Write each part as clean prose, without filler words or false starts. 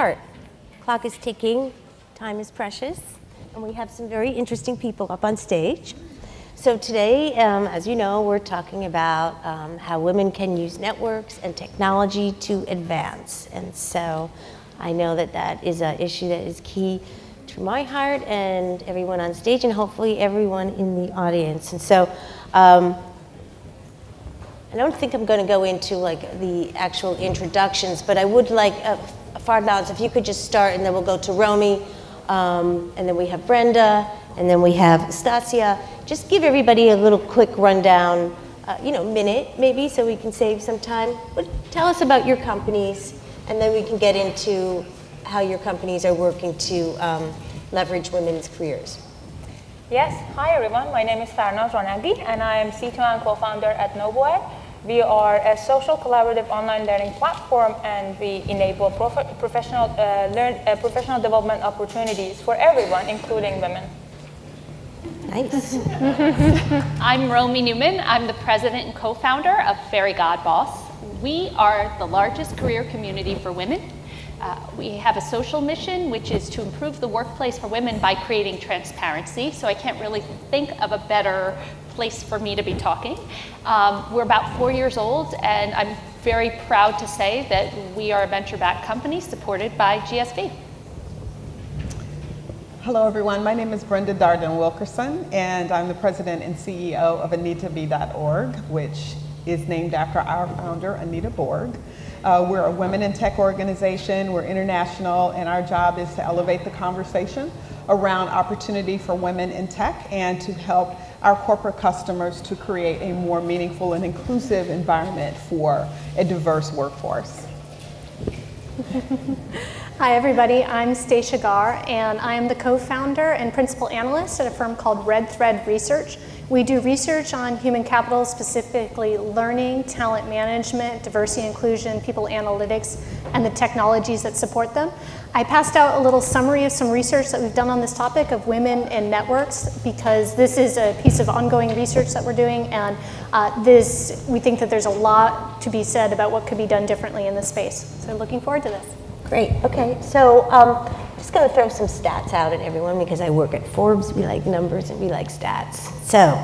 start. Clock is ticking, time is precious, and we have some very interesting people up on stage. So today, as you know, we're talking about how women can use networks and technology to advance. And so I know that that is an issue that is key to my heart and everyone on stage and hopefully everyone in the audience. And so I don't think I'm going to go into like the actual introductions, but I would like, Fardlans, if you could just start, and then we'll go to Romy, and then we have Brenda, and then we have Stasia. Just give everybody a little quick rundown, minute maybe, so we can save some time. But tell us about your companies, and then we can get into how your companies are working to leverage women's careers. Yes, hi everyone. My name is Farnaz Ronaghi, and I am CTO and co-founder at Novoed. We are a social collaborative online learning platform, and we enable professional development opportunities for everyone, including women. Nice. I'm Romy Newman. I'm the president and co-founder of Fairy God Boss. We are the largest career community for women. We have a social mission, which is to improve the workplace for women by creating transparency. So I can't really think of a better place for me to be talking. We're about 4 years old, and I'm very proud to say that we are a venture-backed company supported by GSV. Hello everyone, my name is Brenda Darden Wilkerson, and I'm the president and CEO of AnitaB.org, which is named after our founder, Anita Borg. We're a women in tech organization, we're international, and our job is to elevate the conversation around opportunity for women in tech and to help our corporate customers to create a more meaningful and inclusive environment for a diverse workforce. Hi everybody, I'm Stacia Gar, and I am the co-founder and principal analyst at a firm called Red Thread Research. We do research on human capital, specifically learning, talent management, diversity inclusion, people analytics, and the technologies that support them. I passed out a little summary of some research that we've done on this topic of women in networks, because this is a piece of ongoing research that we're doing, and we think that there's a lot to be said about what could be done differently in this space. So looking forward to this. Great, okay, so I'm just going to throw some stats out at everyone because I work at Forbes, we like numbers and we like stats. So,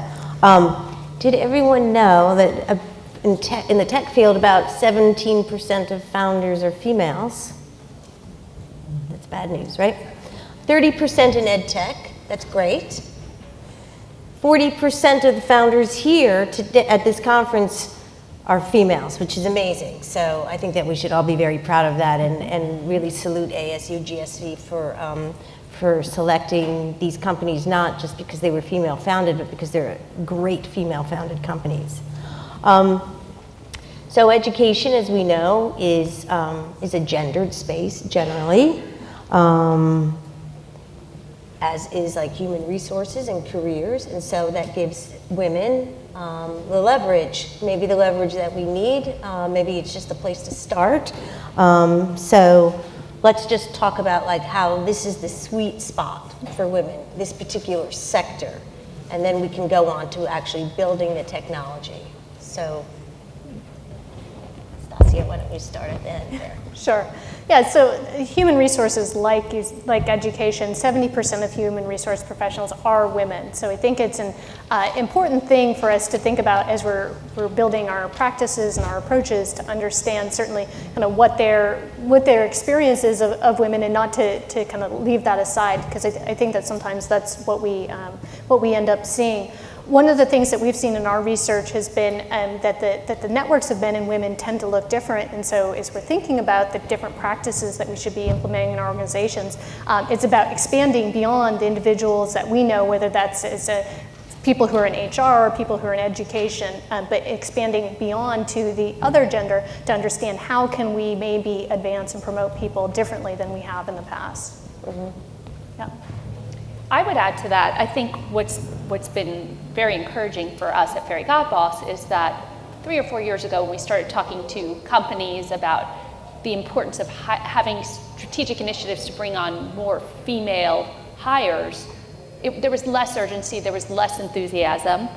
did everyone know that in the tech field about 17% of founders are females? That's bad news, right? 30% in ed tech, that's great. 40% of the founders here today at this conference are females, which is amazing. So I think that we should all be very proud of that and really salute ASU GSV for selecting these companies, not just because they were female founded, but because they're great female founded companies. So education, as we know, is a gendered space generally, as is like human resources and careers. And so that gives women the leverage, maybe the leverage that we need. Maybe it's just a place to start. So let's just talk about like how this is the sweet spot for women, this particular sector. And then we can go on to actually building the technology. So, Stasia, why don't you start at the end there? Sure. Yeah, so human resources, like education, 70% of human resource professionals are women. So I think it's an important thing for us to think about as we're building our practices and our approaches to understand certainly kind of what their experience is of women, and not to kind of leave that aside, because I think that sometimes that's what we end up seeing. One of the things that we've seen in our research has been that the networks of men and women tend to look different, and so as we're thinking about the different practices that we should be implementing in our organizations, it's about expanding beyond the individuals that we know, whether that's as people who are in HR or people who are in education, but expanding beyond to the other gender to understand how can we maybe advance and promote people differently than we have in the past. Mm-hmm. Yeah. I would add to that, I think what's been very encouraging for us at Fairy God Boss is that 3 or 4 years ago when we started talking to companies about the importance of having strategic initiatives to bring on more female hires, there was less urgency, there was less enthusiasm.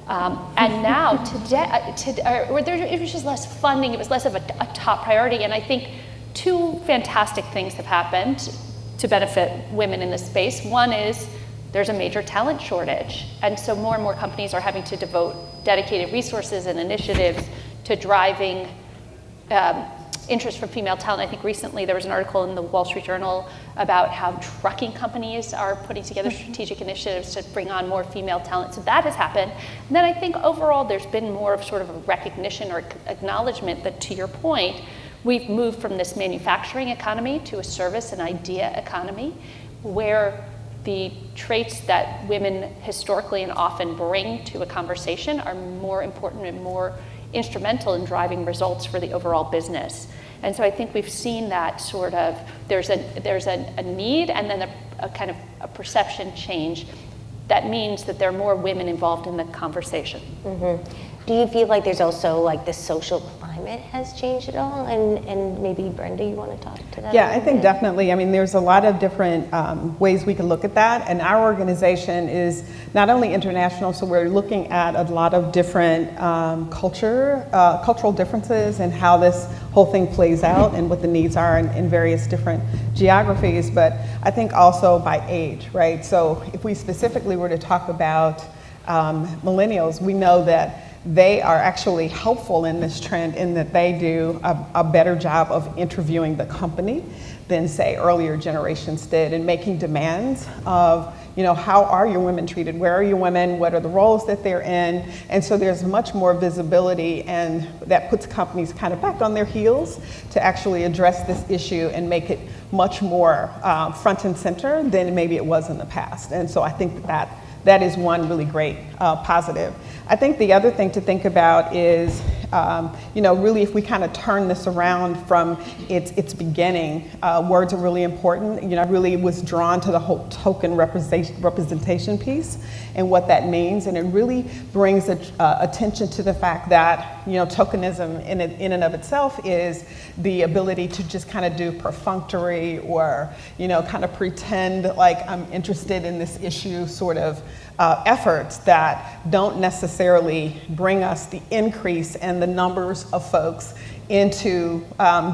And now, today, it was just less funding, it was less of a top priority, and I think two fantastic things have happened to benefit women in this space. One is there's a major talent shortage, and so more and more companies are having to devote dedicated resources and initiatives to driving interest from female talent. I think recently there was an article in the Wall Street Journal about how trucking companies are putting together strategic initiatives to bring on more female talent. So that has happened. And then I think overall there's been more of sort of a recognition or acknowledgement that, to your point, we've moved from this manufacturing economy to a service and idea economy, where the traits that women historically and often bring to a conversation are more important and more instrumental in driving results for the overall business. And so I think we've seen that sort of, there's a need and then a kind of a perception change that means that there are more women involved in the conversation. Do you feel like there's also like the social climate has changed at all? And maybe Brenda, you want to talk to that? Yeah, I think definitely. I mean, there's a lot of different ways we can look at that. And our organization is not only international, so we're looking at a lot of different cultural differences and how this whole thing plays out and what the needs are in various different geographies. But I think also by age, right? So if we specifically were to talk about millennials, we know that they are actually helpful in this trend in that they do a better job of interviewing the company than, say, earlier generations did, and making demands of, you know, how are your women treated? Where are your women? What are the roles that they're in? And so there's much more visibility, and that puts companies kind of back on their heels to actually address this issue and make it much more front and center than maybe it was in the past. And so I think that is one really great positive. I think the other thing to think about is, you know, really if we kind of turn this around from its beginning, words are really important. You know, I really was drawn to the whole token representation piece and what that means, and it really brings attention to the fact that, you know, tokenism in and of itself is the ability to just kind of do perfunctory or, you know, kind of pretend like I'm interested in this issue sort of efforts that don't necessarily bring us the increase in the numbers of folks into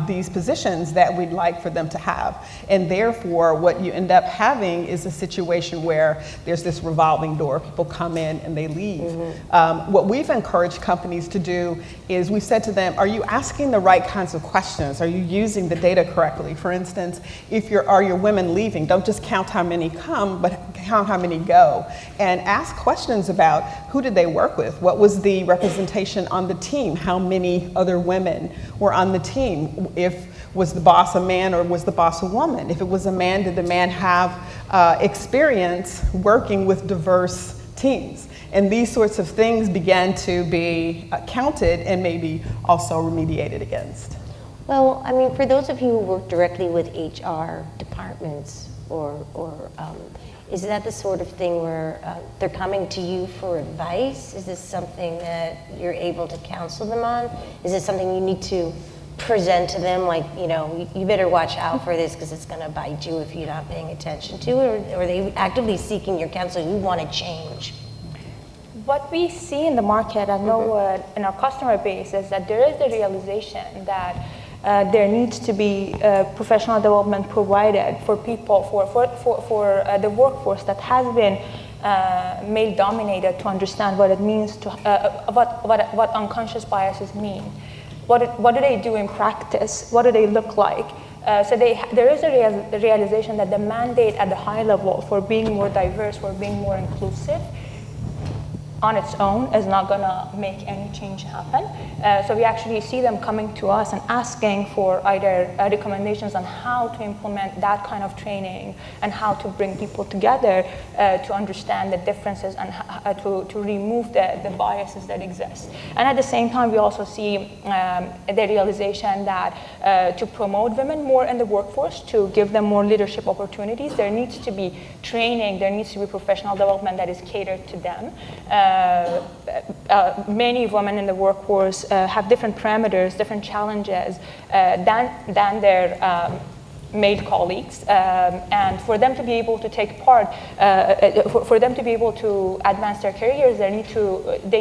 these positions that we'd like for them to have. And therefore, what you end up having is a situation where there's this revolving door. People come in and they leave. What we've encouraged companies to do is we said to them, are you asking the right kinds of questions? Are you using the data correctly? For instance, are your women leaving? Don't just count how many come, but count how many go. And ask questions about who did they work with? What was the representation on the team? How many other women were on the team? Was the boss a man or was the boss a woman? If it was a man, did the man have experience working with diverse teams? And these sorts of things began to be counted and maybe also remediated against. Well, I mean, for those of you who work directly with HR departments or is that the sort of thing where they're coming to you for advice? Is this something that you're able to counsel them on? Is this something you need to present to them, like, you know, you better watch out for this because it's going to bite you if you're not paying attention to it? Or are they actively seeking your counsel? You want to change? What we see in the market and in our customer base is that there is the realization that there needs to be professional development provided for people, for the workforce that has been male-dominated, to understand what it means to what unconscious biases mean. What do they do in practice? What do they look like? So there is a realization that the mandate at the high level for being more diverse, for being more inclusive, on its own is not going to make any change happen. So we actually see them coming to us and asking for either recommendations on how to implement that kind of training and how to bring people together to understand the differences and to remove the biases that exist. And at the same time, we also see the realization that to promote women more in the workforce, to give them more leadership opportunities, there needs to be training, there needs to be professional development that is catered to them. Many women in the workforce have different parameters, different challenges than their male colleagues, and for them to be able to take part, for them to be able to advance their careers, they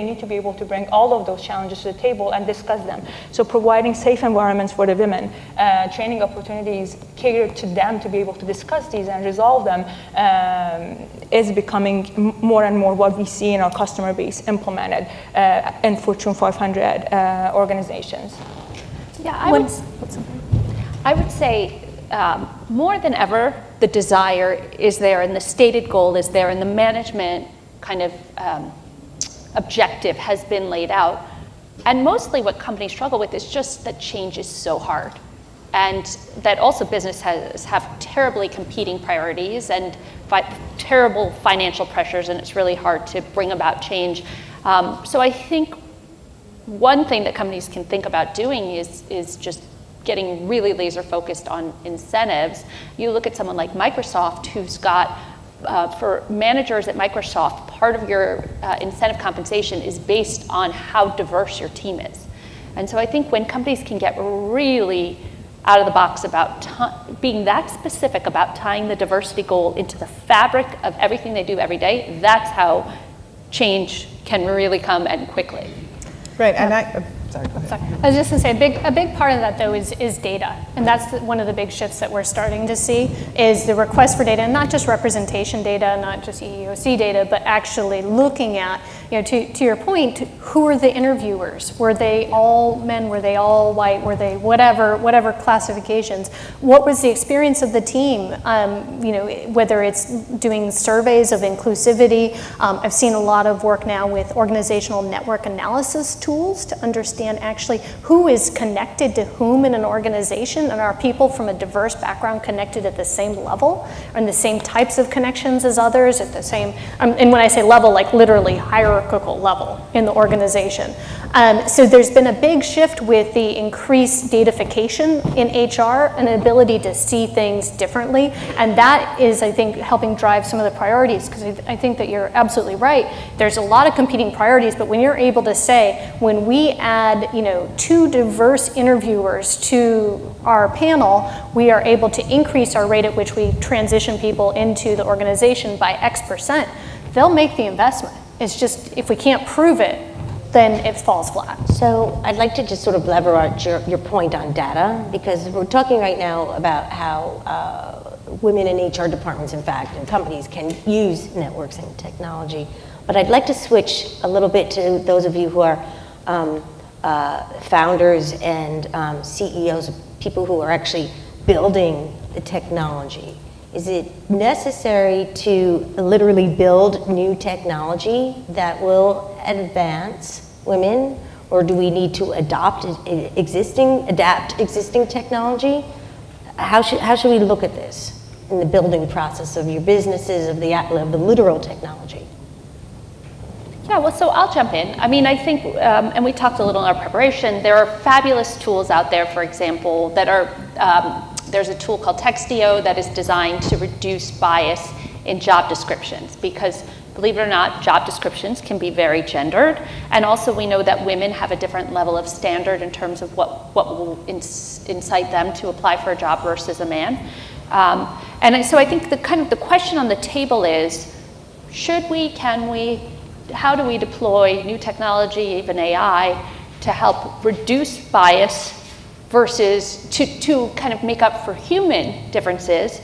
need to be able to bring all of those challenges to the table and discuss them. So providing safe environments for the women, training opportunities catered to them to be able to discuss these and resolve them is becoming more and more what we see in our customer base implemented in Fortune 500 organizations. Yeah, I would say more than ever, the desire is there and the stated goal is there and the management kind of objective has been laid out. And mostly what companies struggle with is just that change is so hard. And that also businesses have terribly competing priorities and terrible financial pressures, and it's really hard to bring about change. So I think one thing that companies can think about doing is just getting really laser focused on incentives. You look at someone like Microsoft, who's got, for managers at Microsoft, part of your incentive compensation is based on how diverse your team is. And so I think when companies can get really out of the box about being that specific about tying the diversity goal into the fabric of everything they do every day, that's how change can really come and quickly. Right, and sorry, go ahead. Sorry. I was just going to say, a big part of that, though, is data. And that's one of the big shifts that we're starting to see, is the request for data, and not just representation data, not just EEOC data, but actually looking at, to your point, who are the interviewers? Were they all men? Were they all white? Were they whatever classifications? What was the experience of the team? Whether it's doing surveys of inclusivity. I've seen a lot of work now with organizational network analysis tools to understand actually who is connected to whom in an organization, and are people from a diverse background connected at the same level, or in the same types of connections as others, at the same, and when I say level, like literally hierarchical level in the organization. So there's been a big shift with the increased datafication in HR, and an ability to see things differently, and that is, I think, helping drive some of the priorities, because I think that you're absolutely right. There's a lot of competing priorities, but when you're able to say, when we add 2 diverse interviewers to our panel, we are able to increase our rate at which we transition people into the organization by X%, they'll make the investment. It's just, if we can't prove it, then it falls flat. So I'd like to just sort of leverage your point on data, because we're talking right now about how women in HR departments, in fact, and companies can use networks and technology. But I'd like to switch a little bit to those of you who are founders and CEOs, people who are actually building the technology. Is it necessary to literally build new technology that will advance women, or do we need to adapt existing technology? How should we look at this in the building process of your businesses, of the literal technology? Yeah, well, so I'll jump in. I mean, I think, and we talked a little in our preparation, there are fabulous tools out there, for example, that are, there's a tool called Textio that is designed to reduce bias in job descriptions, because believe it or not, job descriptions can be very gendered. And also we know that women have a different level of standard in terms of what will incite them to apply for a job versus a man. So I think the question on the table is, should we, can we, how do we deploy new technology, even AI, to help reduce bias versus to kind of make up for human differences?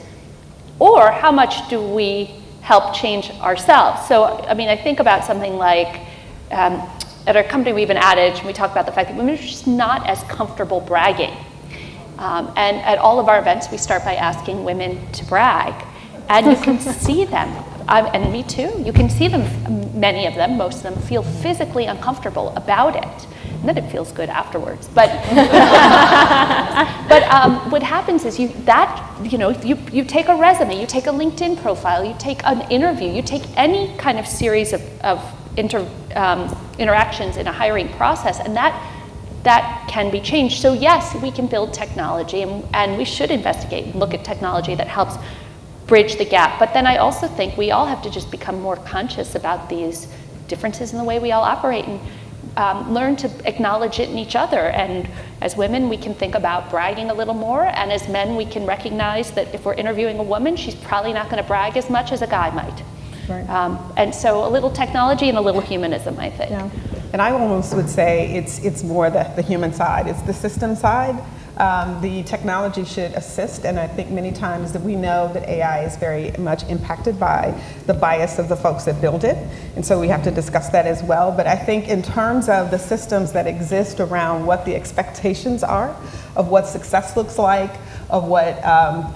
Or how much do we help change ourselves? So, I mean, I think about something like, at our company we have an adage, and we talk about the fact that women are just not as comfortable bragging. And at all of our events, we start by asking women to brag. And you can see them, and me too, you can see them, many of them, most of them, feel physically uncomfortable about it. And then it feels good afterwards. But what happens is you take a resume, you take a LinkedIn profile, you take an interview, you take any kind of series of interactions in a hiring process, and that can be changed. So yes, we can build technology, and we should investigate and look at technology that helps bridge the gap. But then I also think we all have to just become more conscious about these differences in the way we all operate, and learn to acknowledge it in each other, and As women, we can think about bragging a little more, and as men, we can recognize that if we're interviewing a woman, she's probably not going to brag as much as a guy might. Right. And so a little technology and a little humanism, I think. Yeah. And I almost would say it's more the human side. It's the system side. The technology should assist, and I think many times that we know that AI is very much impacted by the bias of the folks that build it, and so we have to discuss that as well. But I think in terms of the systems that exist around what the expectations are of what success looks like, of what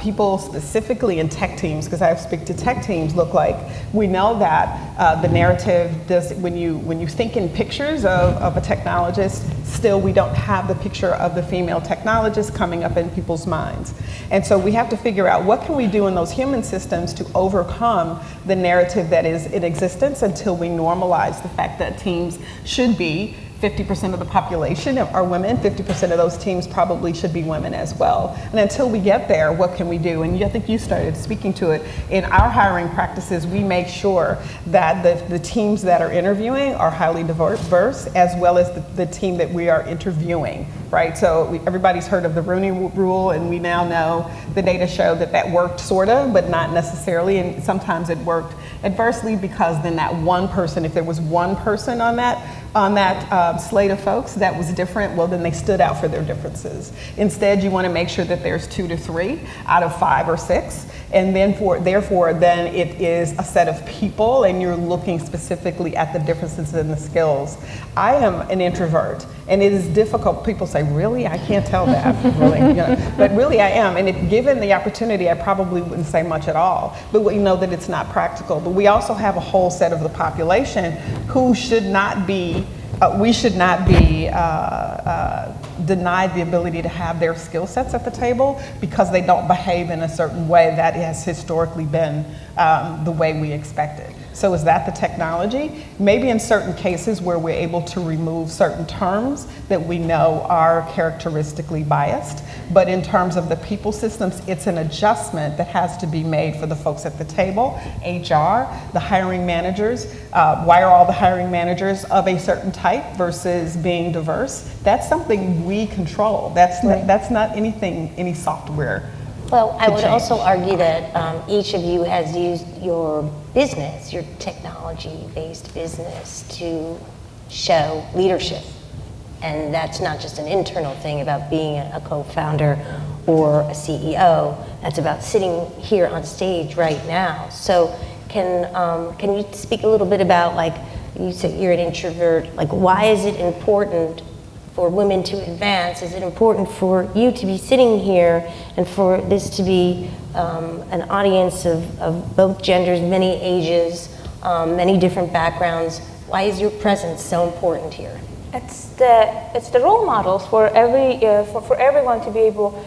people specifically in tech teams, because I speak to tech teams, look like, we know that the narrative does, when you think in pictures of a technologist, still we don't have the picture of the female technologist coming up in people's minds. And so we have to figure out what can we do in those human systems to overcome the narrative that is in existence until we normalize the fact that teams should be 50% of the population are women, 50% of those teams probably should be women as well. And until we get there, what can we do? And I think you started speaking to it. In our hiring practices, we make sure that the teams that are interviewing are highly diverse, as well as the team that we are interviewing, right? So everybody's heard of the Rooney Rule, and we now know the data show that worked sort of, but not necessarily, and sometimes it worked adversely because then that one person, if there was one person on that slate of folks that was different, well, then they stood out for their differences. Instead, you want to make sure that there's 2 to 3 out of 5 or 6, and then therefore then it is a set of people, and you're looking specifically at the differences in the skills. I am an introvert, and it is difficult. People say, really? I can't tell that, really. You know, but really I am, and if given the opportunity, I probably wouldn't say much at all, but we know that it's not practical. But we also have a whole set of the population who should not be we should not be denied the ability to have their skill sets at the table because they don't behave in a certain way that has historically been the way we expected. So is that the technology? Maybe in certain cases where we're able to remove certain terms that we know are characteristically biased, but in terms of the people systems, it's an adjustment that has to be made for the folks at the table, HR, the hiring managers. Why are all the hiring managers of a certain type versus being diverse? That's something we control. That's not anything, any software. Well, I would change. also argue that each of you has used your business, your technology-based business, to show leadership. And that's not just an internal thing about being a co-founder or a CEO. That's about sitting here on stage right now. So can you speak a little bit about, like, you said you're an introvert, like, why is it important for women to advance? Is it important for you to be sitting here and for this to be an audience of both genders, many ages, many different backgrounds? Why is your presence so important here? It's the role models for everyone to be able.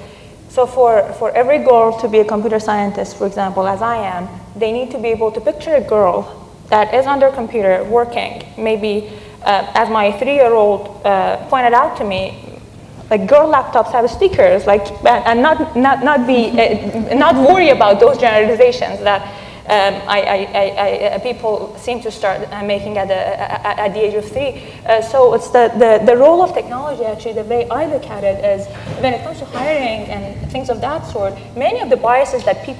So for every girl to be a computer scientist, for example, as I am, they need to be able to picture a girl that is on their computer working, maybe as my 3-year-old pointed out to me, like, girl laptops have stickers, like, and not worry about those generalizations that people seem to start making at the age of 3. So it's the role of technology, actually, the way I look at it is, when it comes to hiring and things of that sort, many of the biases that we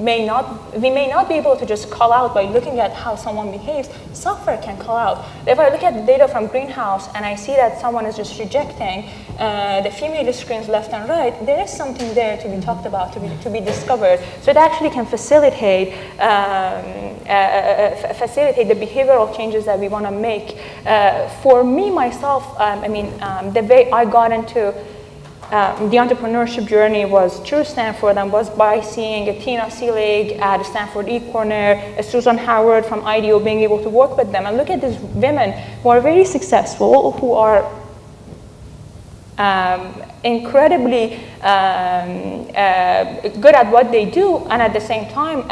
may not be able to just call out by looking at how someone behaves, software can call out. If I look at the data from Greenhouse and I see that someone is just rejecting the female screens left and right, there is something there to be talked about, to be discovered. So it actually can facilitate the behavioral changes that we want to make. For me, myself, the way I got into the entrepreneurship journey was through Stanford, and was by seeing a Tina Seelig at Stanford eCorner, a Susan Howard from IDEO, being able to work with them and look at these women who are very successful, who are incredibly good at what they do, and at the same time,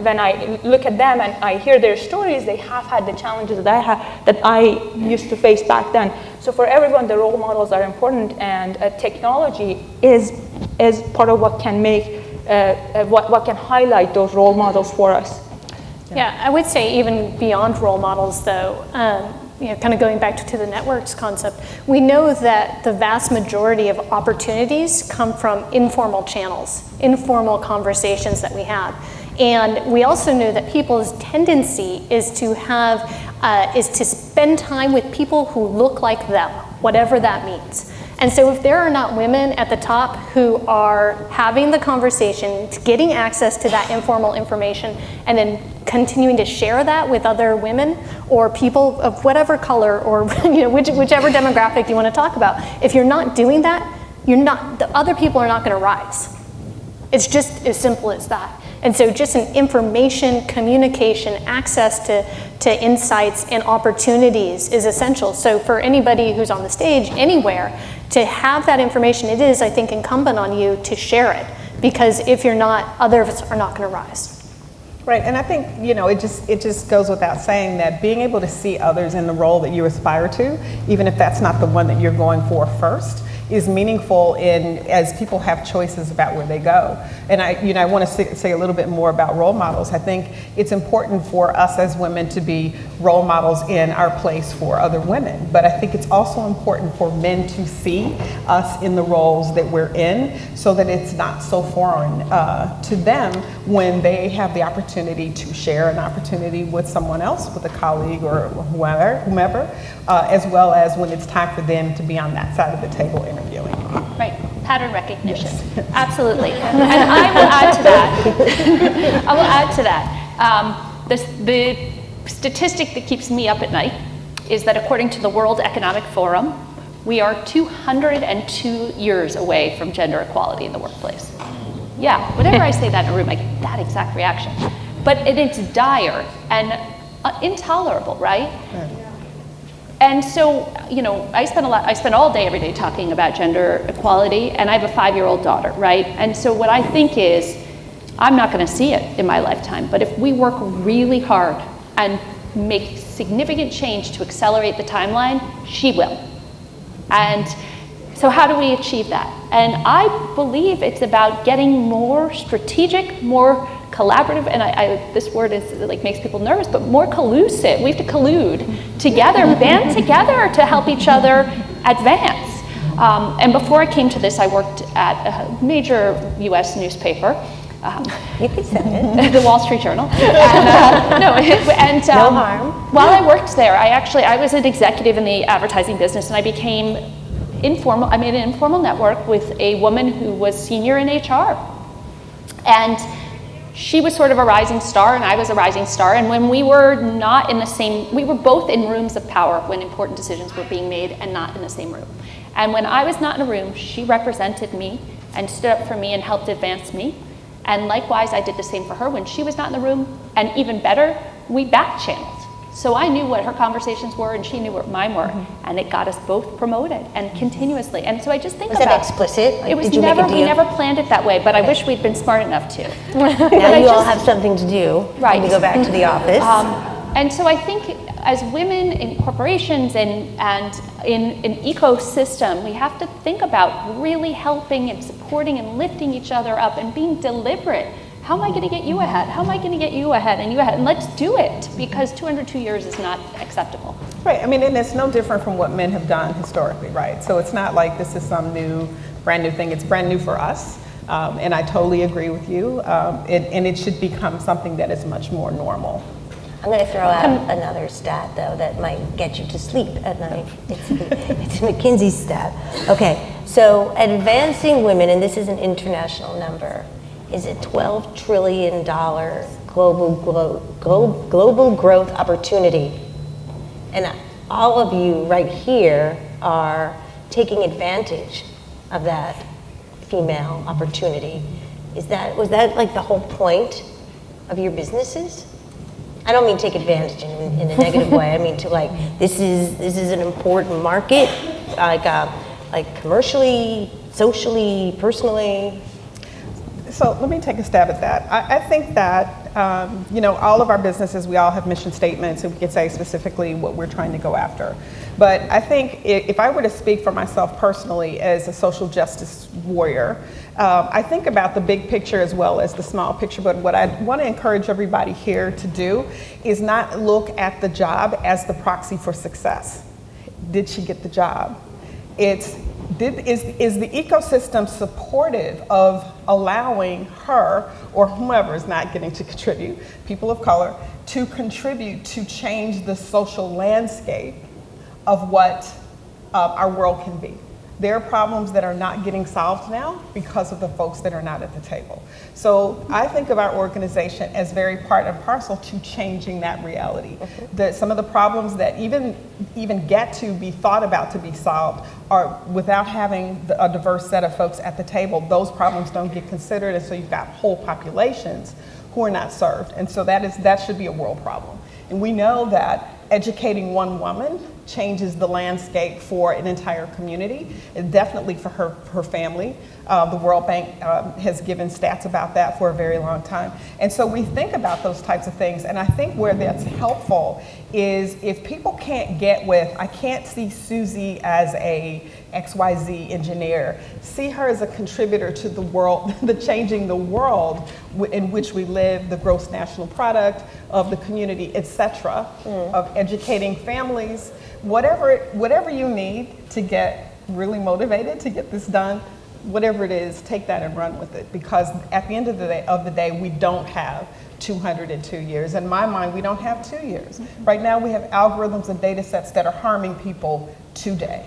when I look at them and I hear their stories, they have had the challenges that I used to face back then. So for everyone, the role models are important, and technology is part of what can make what can highlight those role models for us. Yeah, I would say even beyond role models, though, kind of going back to the networks concept, we know that the vast majority of opportunities come from informal channels, informal conversations that we have. And we also know that people's tendency is to spend time with people who look like them, whatever that means. And so if there are not women at the top who are having the conversation, getting access to that informal information, and then continuing to share that with other women or people of whatever color or whichever demographic you want to talk about, if you're not doing that, the other people are not going to rise. It's just as simple as that. And so just an information, communication, access to insights and opportunities is essential. So for anybody who's on the stage anywhere, to have that information, it is, I think, incumbent on you to share it. Because if you're not, others are not going to rise. Right, and I think, it just goes without saying that being able to see others in the role that you aspire to, even if that's not the one that you're going for first, is meaningful as people have choices about where they go. And I want to say a little bit more about role models. I think it's important for us as women to be role models in our place for other women. But I think it's also important for men to see us in the roles that we're in so that it's not so foreign to them when they have the opportunity to share an opportunity with someone else, with a colleague or whomever, as well as when it's time for them to be on that side of the table interviewing. Right, pattern recognition. Yes. Absolutely. And I will add to that. The statistic that keeps me up at night is that according to the World Economic Forum, we are 202 years away from gender equality in the workplace. Yeah, whenever I say that in a room, I get that exact reaction. But it's dire and intolerable, right? And so, I spend all day, every day talking about gender equality, and I have a 5-year-old daughter, right? And so what I think is, I'm not gonna see it in my lifetime, but if we work really hard and make significant change to accelerate the timeline, she will. And so how do we achieve that? And I believe it's about getting more strategic, more collaborative, and this word makes people nervous, but more collusive. We have to collude together, band together to help each other advance. And before I came to this, I worked at a major US newspaper. You could say it. The Wall Street Journal. No harm. While I worked there, I was an executive in the advertising business, and I became informal. I made an informal network with a woman who was senior in HR. And she was sort of a rising star and I was a rising star, and when we were not in the same, we were both in rooms of power when important decisions were being made and not in the same room. And when I was not in a room, she represented me and stood up for me and helped advance me. And likewise, I did the same for her when she was not in the room, and even better, we back channeled. So I knew what her conversations were and she knew what mine were, and it got us both promoted and continuously. And so I just think was that explicit? It was Did you make a deal? We never planned it that way, but I wish we'd been smart enough to. Now you all have something to do right. when you go back to the office. And so I think as women in corporations and in an ecosystem, we have to think about really helping and supporting and lifting each other up and being deliberate. How am I going to get you ahead? How am I going to get you ahead and you ahead? And let's do it, because 202 years is not acceptable. Right, and it's no different from what men have done historically, right? So it's not like this is some brand new thing. It's brand new for us, and I totally agree with you. And it should become something that is much more normal. I'm going to throw out another stat, though, that might get you to sleep at night. It's a McKinsey stat. Okay, so advancing women, and this is an international number, is a $12 trillion global growth opportunity. And all of you right here are taking advantage of that female opportunity. Was that like the whole point of your businesses? I don't mean take advantage in a negative way. I mean to this is an important market, like commercially, socially, personally. So let me take a stab at that. I think that All of our businesses, we all have mission statements, and we can say specifically what we're trying to go after. But I think if I were to speak for myself personally as a social justice warrior, I think about the big picture as well as the small picture. But what I want to encourage everybody here to do is not look at the job as the proxy for success. Did she get the job? Is the ecosystem supportive of allowing her or whomever is not getting to contribute, people of color, to contribute to change the social landscape of what our world can be? There are problems that are not getting solved now because of the folks that are not at the table. So I think of our organization as very part and parcel to changing that reality. Some of the problems that even get to be thought about to be solved are without having a diverse set of folks at the table. Those problems don't get considered, and so you've got whole populations who are not served. And so that should be a world problem. And we know that educating one woman changes the landscape for an entire community, and definitely for her family. The World Bank has given stats about that for a very long time. And so we think about those types of things, and I think where that's helpful is if people can't get with, I can't see Susie as a XYZ engineer, see her as a contributor to the world, the changing the world in which we live, the gross national product of the community, etc., of educating families, whatever you need to get really motivated to get this done, whatever it is, take that and run with it. Because at the end of the day, we don't have 202 years. In my mind, we don't have 2 years. Right now, we have algorithms and data sets that are harming people today.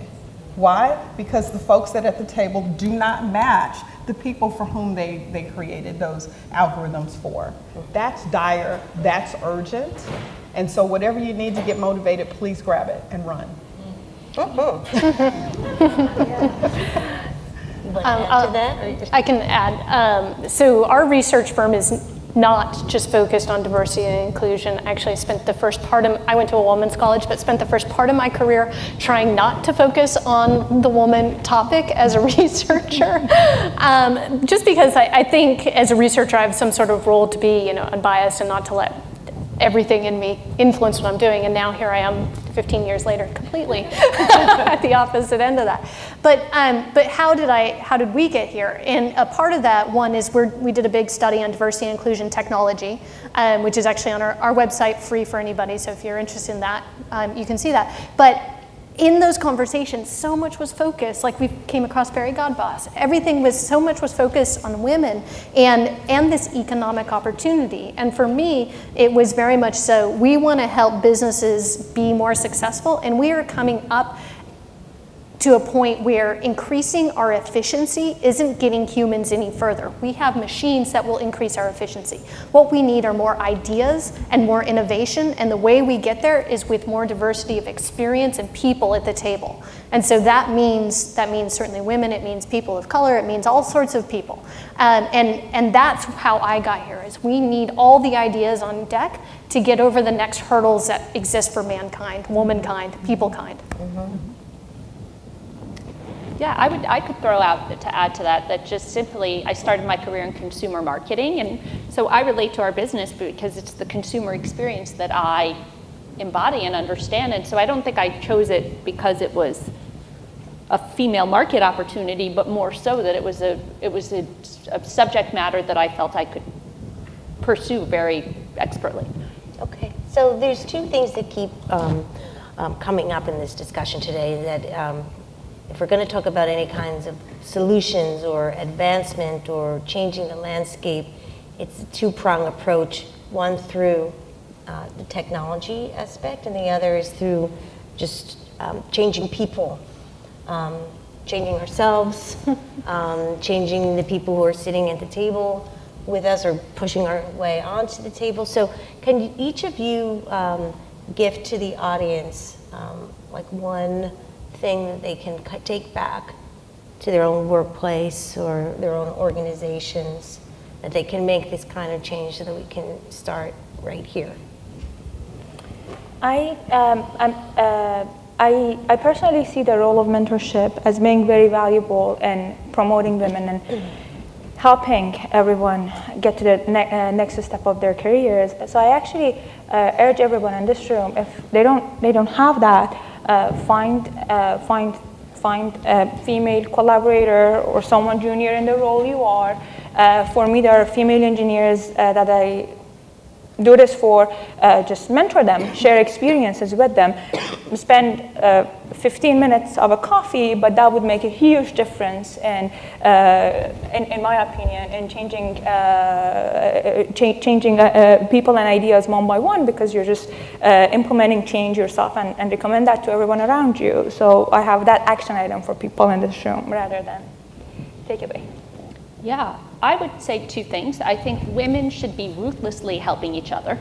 Why? Because the folks that are at the table do not match the people for whom they created those algorithms for. That's dire, that's urgent. And so whatever you need to get motivated, please grab it and run. You want to add to that? Or just... I can add. So our research firm is not just focused on diversity and inclusion. Actually, I went to a women's college, but spent the first part of my career trying not to focus on the woman topic as a researcher. Just because I think as a researcher, I have some sort of role to be, unbiased and not to let everything in me influence what I'm doing. And now here I am 15 years later, completely at the opposite end of that. But how did we get here? And a part of that one is we did a big study on diversity and inclusion technology, which is actually on our website, free for anybody. So if you're interested in that, you can see that. But in those conversations, so much was focused, like we came across Fairy God Boss. So much was focused on women and this economic opportunity. And for me, it was very much so, we want to help businesses be more successful, and we are coming up to a point where increasing our efficiency isn't getting humans any further. We have machines that will increase our efficiency. What we need are more ideas and more innovation, and the way we get there is with more diversity of experience and people at the table. And so that means certainly women, it means people of color, it means all sorts of people. And that's how I got here, is we need all the ideas on deck to get over the next hurdles that exist for mankind, womankind, peoplekind. Yeah, I could throw out to add to that just simply, I started my career in consumer marketing, and so I relate to our business because it's the consumer experience that I embody and understand, and so I don't think I chose it because it was a female market opportunity, but more so that it was a subject matter that I felt I could pursue very expertly. Okay, so there's two things that keep coming up in this discussion today that if we're going to talk about any kinds of solutions or advancement or changing the landscape, it's a two-pronged approach, one through the technology aspect, and the other is through just changing people, changing ourselves, changing the people who are sitting at the table with us or pushing our way onto the table. So can each of you give to the audience like one thing that they can take back to their own workplace or their own organizations, that they can make this kind of change so that we can start right here? I personally see the role of mentorship as being very valuable in promoting women and helping everyone get to the next step of their careers. So I actually urge everyone in this room, if they don't have that, find a female collaborator or someone junior in the role you are. For me, there are female engineers that I do this for, just mentor them, share experiences with them, spend 15 minutes of a coffee, but that would make a huge difference in my opinion, in changing people and ideas one by one, because you're just implementing change yourself and recommend that to everyone around you. So I have that action item for people in this room rather than take away. Yeah, I would say two things. I think women should be ruthlessly helping each other,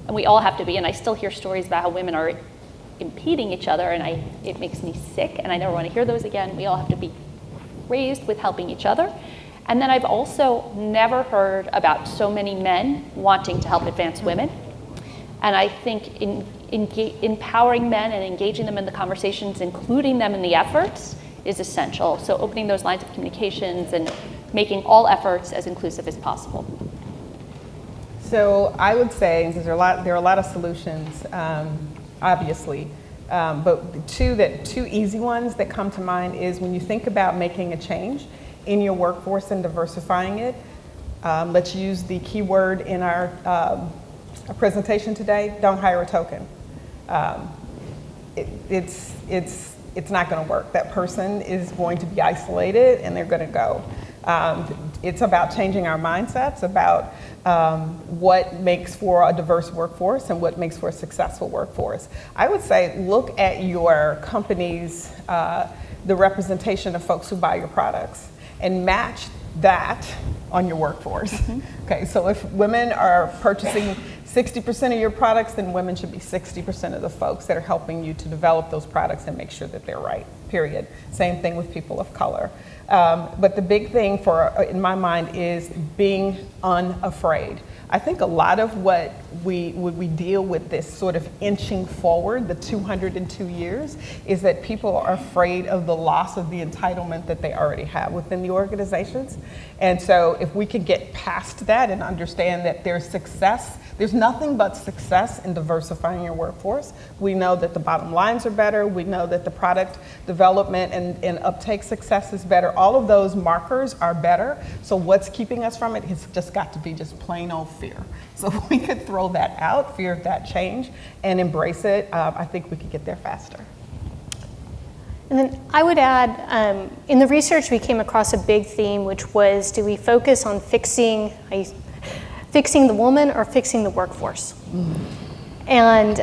and we all have to be, and I still hear stories about how women are impeding each other, and it makes me sick, and I never want to hear those again. We all have to be raised with helping each other. And then I've also never heard about so many men wanting to help advance women. And I think empowering men and engaging them in the conversations, including them in the efforts, is essential. So opening those lines of communications and making all efforts as inclusive as possible. So I would say, because there are a lot of solutions, obviously, but two easy ones that come to mind is when you think about making a change in your workforce and diversifying it. Let's use the keyword in our presentation today: don't hire a token. It's not going to work. That person is going to be isolated, and they're going to go. It's about changing our mindsets about what makes for a diverse workforce and what makes for a successful workforce. I would say look at your company's, the representation of folks who buy your products and match that on your workforce. Okay, so if women are purchasing 60% of your products, then women should be 60% of the folks that are helping you to develop those products and make sure that they're right, period. Same thing with people of color. But the big thing in my mind is being unafraid. I think a lot of what we deal with this sort of inching forward, the 202 years, is that people are afraid of the loss of the entitlement that they already have within the organizations. And so if we can get past that and understand that there's nothing but success in diversifying your workforce. We know that the bottom lines are better. We know that the product development and uptake success is better. All of those markers are better. So what's keeping us from it has just got to be just plain old fear. So if we could throw that out, fear of that change, and embrace it, I think we could get there faster. And then I would add, in the research we came across a big theme, which was, do we focus on fixing the woman or fixing the workforce? And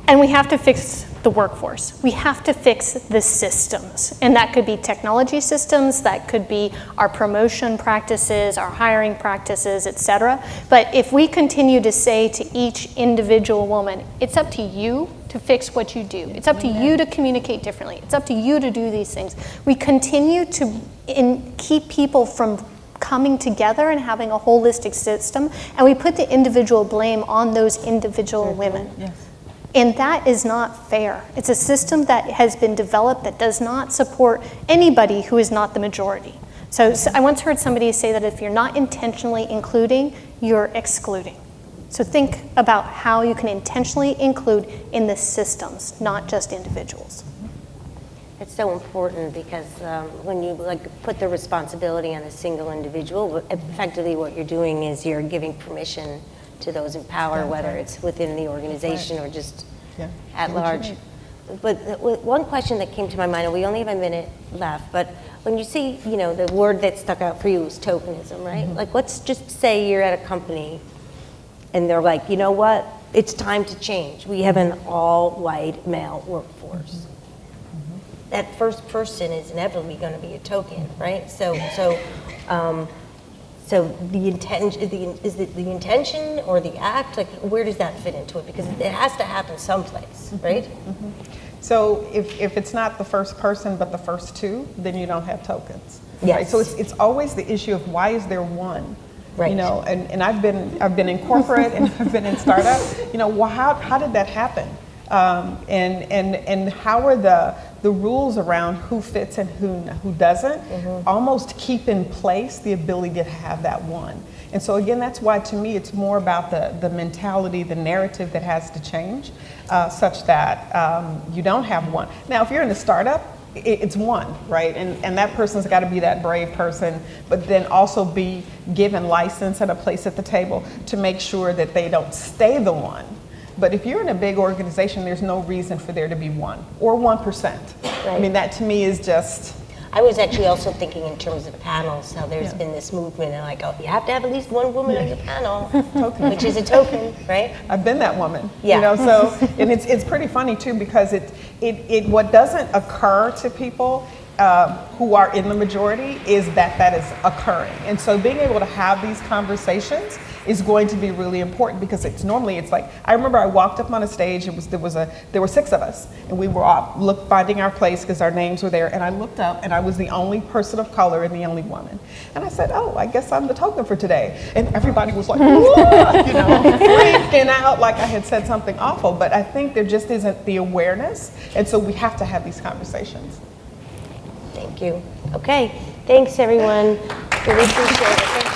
and we have to fix the workforce. We have to fix the systems. And that could be technology systems, that could be our promotion practices, our hiring practices, et cetera. But if we continue to say to each individual woman, it's up to you to fix what you do. It's up to you to communicate differently. It's up to you to do these things. We continue to keep people from coming together and having a holistic system, and we put the individual blame on those individual women. Yes. And that is not fair. It's a system that has been developed that does not support anybody who is not the majority. So I once heard somebody say that if you're not intentionally including, you're excluding. So think about how you can intentionally include in the systems, not just individuals. It's so important because when you put the responsibility on a single individual, effectively what you're doing is you're giving permission to those in power, whether it's within the organization or just at large. But one question that came to my mind, and we only have a minute left, but when you see, the word that stuck out for you is tokenism, right? Like, let's just say you're at a company and they're like, you know what? It's time to change. We have an all-white male workforce. That first person is inevitably going to be a token, right? So the intention is it the intention or the act? Like, where does that fit into it? Because it has to happen someplace, right? So if it's not the first person but the first two, then you don't have tokens. Yes. Right? So it's always the issue of why is there one? Right. And I've been in corporate and I've been in startup. Well, how did that happen? And how are the rules around who fits and who doesn't almost keep in place the ability to have that one. And so again, that's why to me it's more about the mentality, the narrative that has to change such that you don't have one. Now, if you're in a startup, it's one, right? And that person's got to be that brave person, but then also be given license and a place at the table to make sure that they don't stay the one. But if you're in a big organization, there's no reason for there to be one or 1%. I mean, that to me is just... I was actually also thinking in terms of panels, how there's been this movement, and like, oh, you have to have at least one woman on your panel, which is a token, right? I've been that woman, Yeah. you know. So, and it's pretty funny too, because it what doesn't occur to people who are in the majority is that is occurring, and so being able to have these conversations is going to be really important, because it's like, I remember I walked up on a stage, there were 6 of us, and we were all finding our place because our names were there, and I looked up and I was the only person of color and the only woman. And I said, oh, I guess I'm the token for today. And everybody was like, whoa, you know, freaking out like I had said something awful. But I think there just isn't the awareness, and so we have to have these conversations. Thank you. Okay, thanks everyone. Really appreciate it.